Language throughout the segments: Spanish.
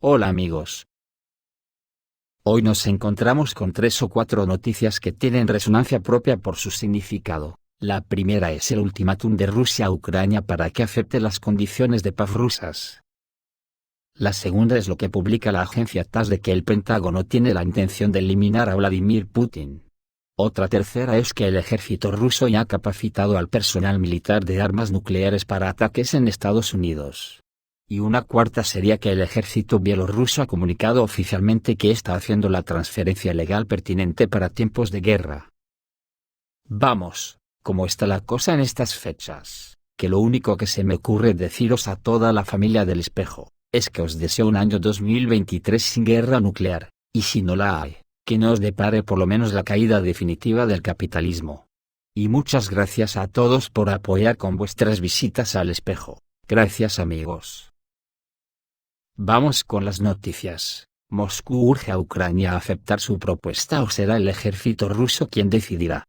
Hola amigos. Hoy nos encontramos con 3 o 4 noticias que tienen resonancia propia por su significado. La primera es el ultimátum de Rusia a Ucrania para que acepte las condiciones de paz rusas. La segunda es lo que publica la agencia TASS de que el Pentágono tiene la intención de eliminar a Vladimir Putin. Otra tercera es que el ejército ruso ya ha capacitado al personal militar de armas nucleares para ataques en Estados Unidos. Y una cuarta sería que el ejército bielorruso ha comunicado oficialmente que está haciendo la transferencia legal pertinente para tiempos de guerra. Vamos, ¿cómo está la cosa en estas fechas? Que lo único que se me ocurre deciros a toda la familia del espejo, es que os deseo un año 2023 sin guerra nuclear, y si no la hay, que no os depare por lo menos la caída definitiva del capitalismo. Y muchas gracias a todos por apoyar con vuestras visitas al espejo. Gracias amigos. Vamos con las noticias. Moscú urge a Ucrania a aceptar su propuesta o será el ejército ruso quien decidirá.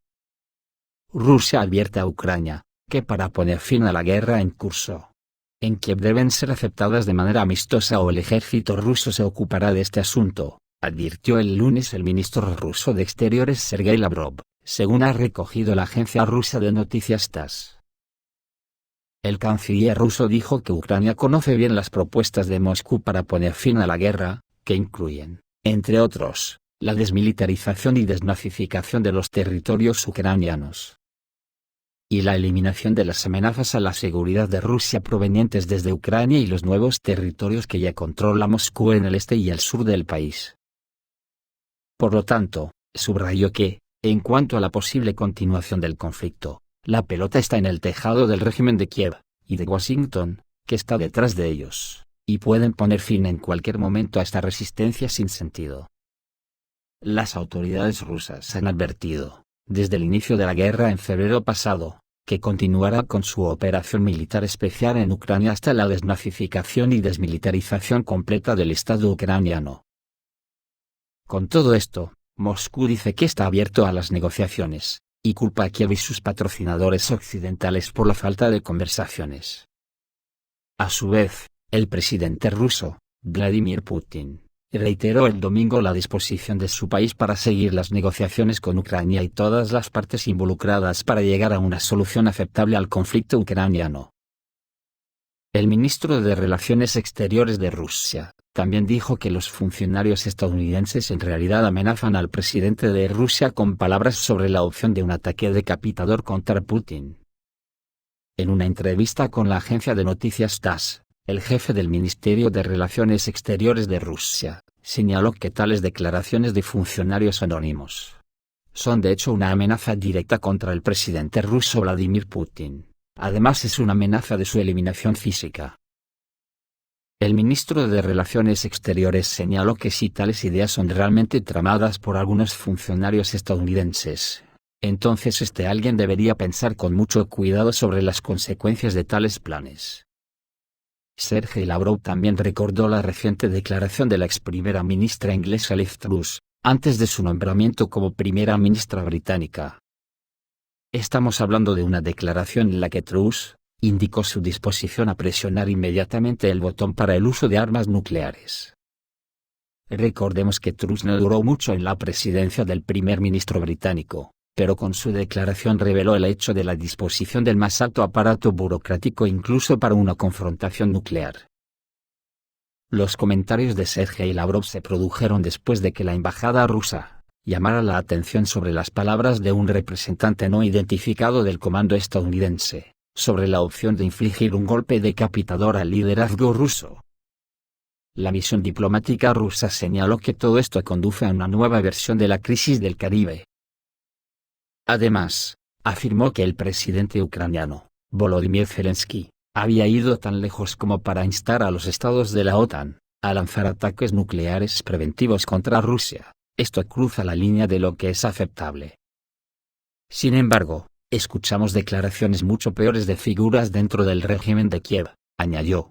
Rusia advierte a Ucrania, que para poner fin a la guerra en curso, en Kiev deben ser aceptadas de manera amistosa o el ejército ruso se ocupará de este asunto, advirtió el lunes el ministro ruso de Exteriores Sergei Lavrov, según ha recogido la agencia rusa de noticias TASS. El canciller ruso dijo que Ucrania conoce bien las propuestas de Moscú para poner fin a la guerra, que incluyen, entre otros, la desmilitarización y desnazificación de los territorios ucranianos, y la eliminación de las amenazas a la seguridad de Rusia provenientes desde Ucrania y los nuevos territorios que ya controla Moscú en el este y el sur del país. Por lo tanto, subrayó que, en cuanto a la posible continuación del conflicto, la pelota está en el tejado del régimen de Kiev, y de Washington, que está detrás de ellos, y pueden poner fin en cualquier momento a esta resistencia sin sentido. Las autoridades rusas han advertido, desde el inicio de la guerra en febrero pasado, que continuará con su operación militar especial en Ucrania hasta la desnazificación y desmilitarización completa del Estado ucraniano. Con todo esto, Moscú dice que está abierto a las negociaciones, y culpa a Kiev y sus patrocinadores occidentales por la falta de conversaciones. A su vez, el presidente ruso, Vladimir Putin, reiteró el domingo la disposición de su país para seguir las negociaciones con Ucrania y todas las partes involucradas para llegar a una solución aceptable al conflicto ucraniano. El ministro de Relaciones Exteriores de Rusia también dijo que los funcionarios estadounidenses en realidad amenazan al presidente de Rusia con palabras sobre la opción de un ataque decapitador contra Putin. En una entrevista con la agencia de noticias TASS, el jefe del Ministerio de Relaciones Exteriores de Rusia señaló que tales declaraciones de funcionarios anónimos son de hecho una amenaza directa contra el presidente ruso Vladimir Putin. Además es una amenaza de su eliminación física. El ministro de Relaciones Exteriores señaló que si tales ideas son realmente tramadas por algunos funcionarios estadounidenses, entonces alguien debería pensar con mucho cuidado sobre las consecuencias de tales planes. Sergei Lavrov también recordó la reciente declaración de la ex primera ministra inglesa Liz Truss, antes de su nombramiento como primera ministra británica. Estamos hablando de una declaración en la que Truss indicó su disposición a presionar inmediatamente el botón para el uso de armas nucleares. Recordemos que Truss no duró mucho en la presidencia del primer ministro británico, pero con su declaración reveló el hecho de la disposición del más alto aparato burocrático incluso para una confrontación nuclear. Los comentarios de Sergei Lavrov se produjeron después de que la embajada rusa llamara la atención sobre las palabras de un representante no identificado del comando estadounidense sobre la opción de infligir un golpe decapitador al liderazgo ruso. La misión diplomática rusa señaló que todo esto conduce a una nueva versión de la crisis del Caribe. Además, afirmó que el presidente ucraniano, Volodymyr Zelensky, había ido tan lejos como para instar a los estados de la OTAN a lanzar ataques nucleares preventivos contra Rusia. Esto cruza la línea de lo que es aceptable. Sin embargo, escuchamos declaraciones mucho peores de figuras dentro del régimen de Kiev, añadió.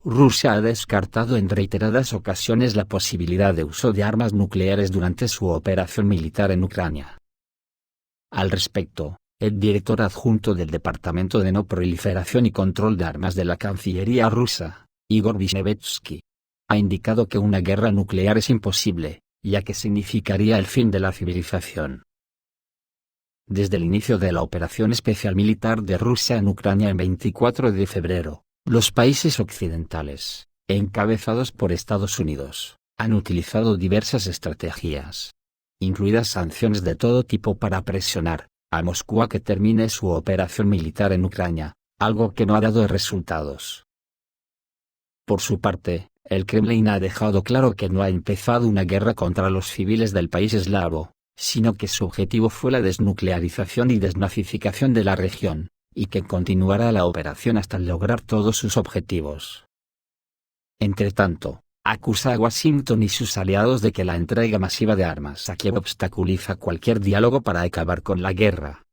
Rusia ha descartado en reiteradas ocasiones la posibilidad de uso de armas nucleares durante su operación militar en Ucrania. Al respecto, el director adjunto del Departamento de No Proliferación y Control de Armas de la Cancillería rusa, Igor Vishnevetsky, ha indicado que una guerra nuclear es imposible, ya que significaría el fin de la civilización. Desde el inicio de la operación especial militar de Rusia en Ucrania el 24 de febrero, los países occidentales, encabezados por Estados Unidos, han utilizado diversas estrategias, incluidas sanciones de todo tipo para presionar a Moscú a que termine su operación militar en Ucrania, algo que no ha dado resultados. Por su parte, el Kremlin ha dejado claro que no ha empezado una guerra contra los civiles del país eslavo, sino que su objetivo fue la desnuclearización y desnazificación de la región, y que continuará la operación hasta lograr todos sus objetivos. Entretanto, acusa a Washington y sus aliados de que la entrega masiva de armas a Kiev obstaculiza cualquier diálogo para acabar con la guerra.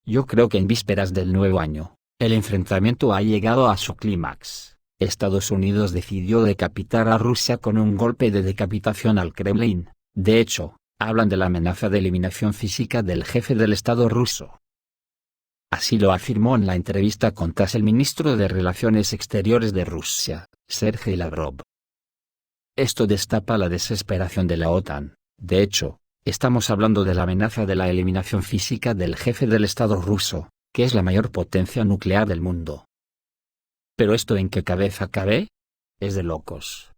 Yo creo que en vísperas del nuevo año, el enfrentamiento ha llegado a su clímax. Estados Unidos decidió decapitar a Rusia con un golpe de decapitación al Kremlin. De hecho, hablan de la amenaza de eliminación física del jefe del Estado ruso. Así lo afirmó en la entrevista con TASS el ministro de Relaciones Exteriores de Rusia, Sergei Lavrov. Esto destapa la desesperación de la OTAN. De hecho, estamos hablando de la amenaza de la eliminación física del jefe del Estado ruso, que es la mayor potencia nuclear del mundo. ¿Pero esto en qué cabeza cabe? Es de locos.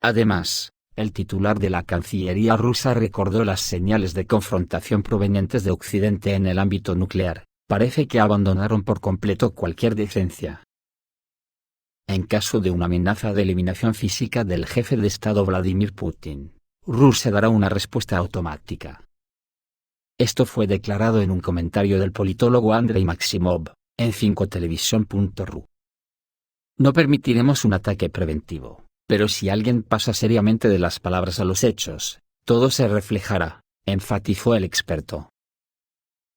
Además, el titular de la Cancillería rusa recordó las señales de confrontación provenientes de Occidente en el ámbito nuclear. Parece que abandonaron por completo cualquier decencia. En caso de una amenaza de eliminación física del jefe de Estado Vladimir Putin, Rusia dará una respuesta automática. Esto fue declarado en un comentario del politólogo Andrei Maximov, en 5televisión.ru. No permitiremos un ataque preventivo, pero si alguien pasa seriamente de las palabras a los hechos, todo se reflejará, enfatizó el experto.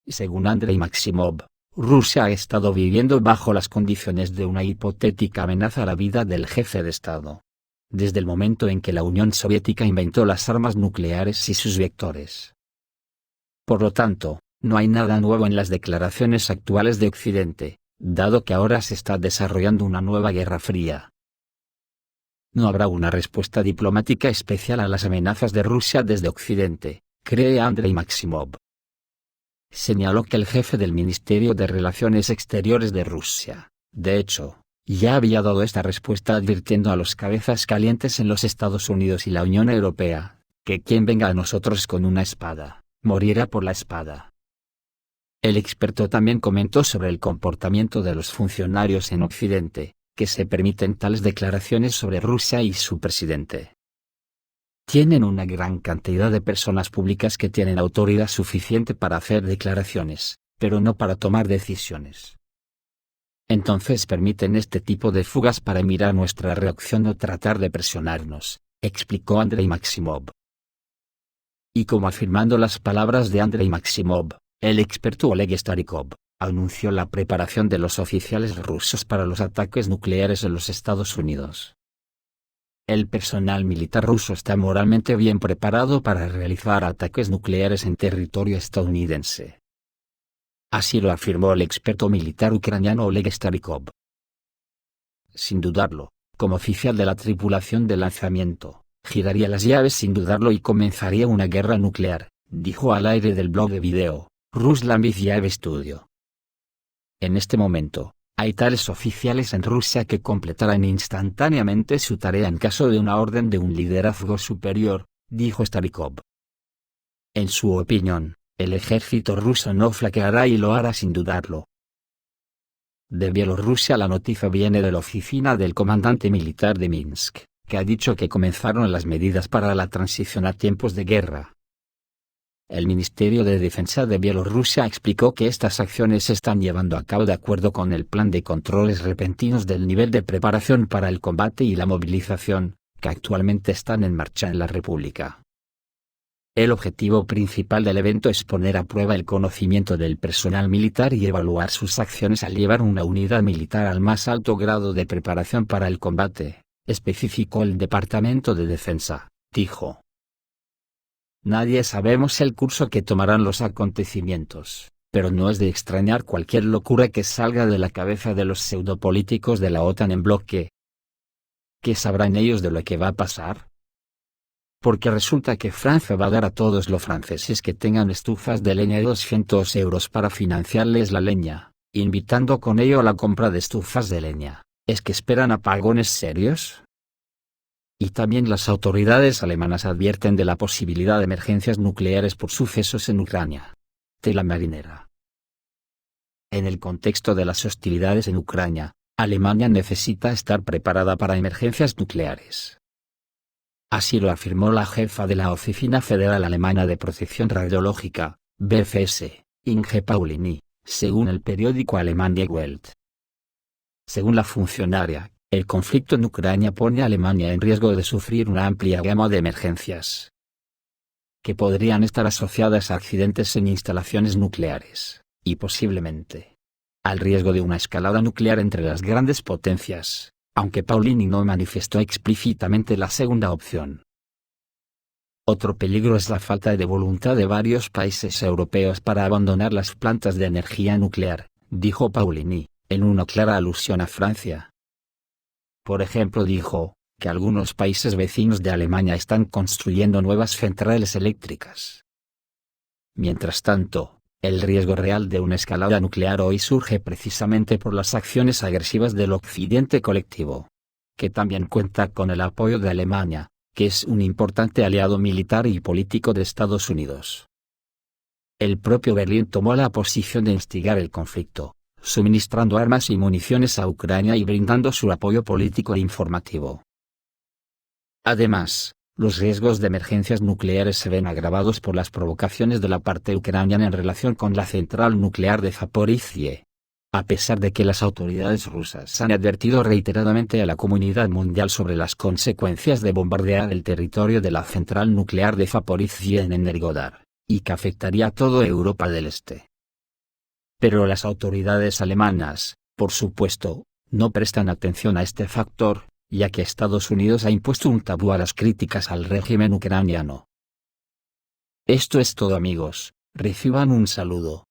Según Andrei Maximov, Rusia ha estado viviendo bajo las condiciones de una hipotética amenaza a la vida del jefe de Estado. Desde el momento en que la Unión Soviética inventó las armas nucleares y sus vectores. Por lo tanto, no hay nada nuevo en las declaraciones actuales de Occidente, dado que ahora se está desarrollando una nueva guerra fría. No habrá una respuesta diplomática especial a las amenazas de Rusia desde Occidente, cree Andrei Maximov. Señaló que el jefe del Ministerio de Relaciones Exteriores de Rusia, de hecho, ya había dado esta respuesta advirtiendo a los cabezas calientes en los Estados Unidos y la Unión Europea, que quien venga a nosotros con una espada, morirá por la espada. El experto también comentó sobre el comportamiento de los funcionarios en Occidente, que se permiten tales declaraciones sobre Rusia y su presidente. Tienen una gran cantidad de personas públicas que tienen autoridad suficiente para hacer declaraciones, pero no para tomar decisiones. Entonces permiten este tipo de fugas para mirar nuestra reacción o tratar de presionarnos, explicó Andrei Maximov. Y como afirmando las palabras de Andrei Maximov, el experto Oleg Starikov anunció la preparación de los oficiales rusos para los ataques nucleares en los Estados Unidos. El personal militar ruso está moralmente bien preparado para realizar ataques nucleares en territorio estadounidense. Así lo afirmó el experto militar ucraniano Oleg Starikov. Sin dudarlo, como oficial de la tripulación de lanzamiento, giraría las llaves sin dudarlo y comenzaría una guerra nuclear, dijo al aire del blog de video, Ruslan Vizyaev Studio. En este momento, hay tales oficiales en Rusia que completarán instantáneamente su tarea en caso de una orden de un liderazgo superior, dijo Starikov. En su opinión, el ejército ruso no flaqueará y lo hará sin dudarlo. De Bielorrusia la noticia viene de la oficina del comandante militar de Minsk, que ha dicho que comenzaron las medidas para la transición a tiempos de guerra. El Ministerio de Defensa de Bielorrusia explicó que estas acciones se están llevando a cabo de acuerdo con el plan de controles repentinos del nivel de preparación para el combate y la movilización, que actualmente están en marcha en la República. El objetivo principal del evento es poner a prueba el conocimiento del personal militar y evaluar sus acciones al llevar una unidad militar al más alto grado de preparación para el combate, especificó el Departamento de Defensa, dijo. Nadie sabemos el curso que tomarán los acontecimientos, pero no es de extrañar cualquier locura que salga de la cabeza de los pseudopolíticos de la OTAN en bloque. ¿qué sabrán ellos de lo que va a pasar? Porque resulta que Francia va a dar a todos los franceses que tengan estufas de leña 200 euros para financiarles la leña, invitando con ello a la compra de estufas de leña. ¿Es que esperan apagones serios? Y también las autoridades alemanas advierten de la posibilidad de emergencias nucleares por sucesos en Ucrania. Tela marinera. En el contexto de las hostilidades en Ucrania, Alemania necesita estar preparada para emergencias nucleares. Así lo afirmó la jefa de la Oficina Federal Alemana de Protección Radiológica, BfS, Inge Paulini, según el periódico alemán Die Welt. Según la funcionaria, el conflicto en Ucrania pone a Alemania en riesgo de sufrir una amplia gama de emergencias que podrían estar asociadas a accidentes en instalaciones nucleares, y posiblemente al riesgo de una escalada nuclear entre las grandes potencias, aunque Paulini no manifestó explícitamente la segunda opción. Otro peligro es la falta de voluntad de varios países europeos para abandonar las plantas de energía nuclear, dijo Paulini, en una clara alusión a Francia. Por ejemplo, dijo que algunos países vecinos de Alemania están construyendo nuevas centrales eléctricas. Mientras tanto, el riesgo real de una escalada nuclear hoy surge precisamente por las acciones agresivas del Occidente colectivo, que también cuenta con el apoyo de Alemania, que es un importante aliado militar y político de Estados Unidos. El propio Berlín tomó la posición de instigar el conflicto, suministrando armas y municiones a Ucrania y brindando su apoyo político e informativo. Además, los riesgos de emergencias nucleares se ven agravados por las provocaciones de la parte ucraniana en relación con la central nuclear de Zaporizhzhia. A pesar de que las autoridades rusas han advertido reiteradamente a la comunidad mundial sobre las consecuencias de bombardear el territorio de la central nuclear de Zaporizhzhia en Energodar, y que afectaría a toda Europa del Este. Pero las autoridades alemanas, por supuesto, no prestan atención a este factor, ya que Estados Unidos ha impuesto un tabú a las críticas al régimen ucraniano. Esto es todo, amigos, reciban un saludo.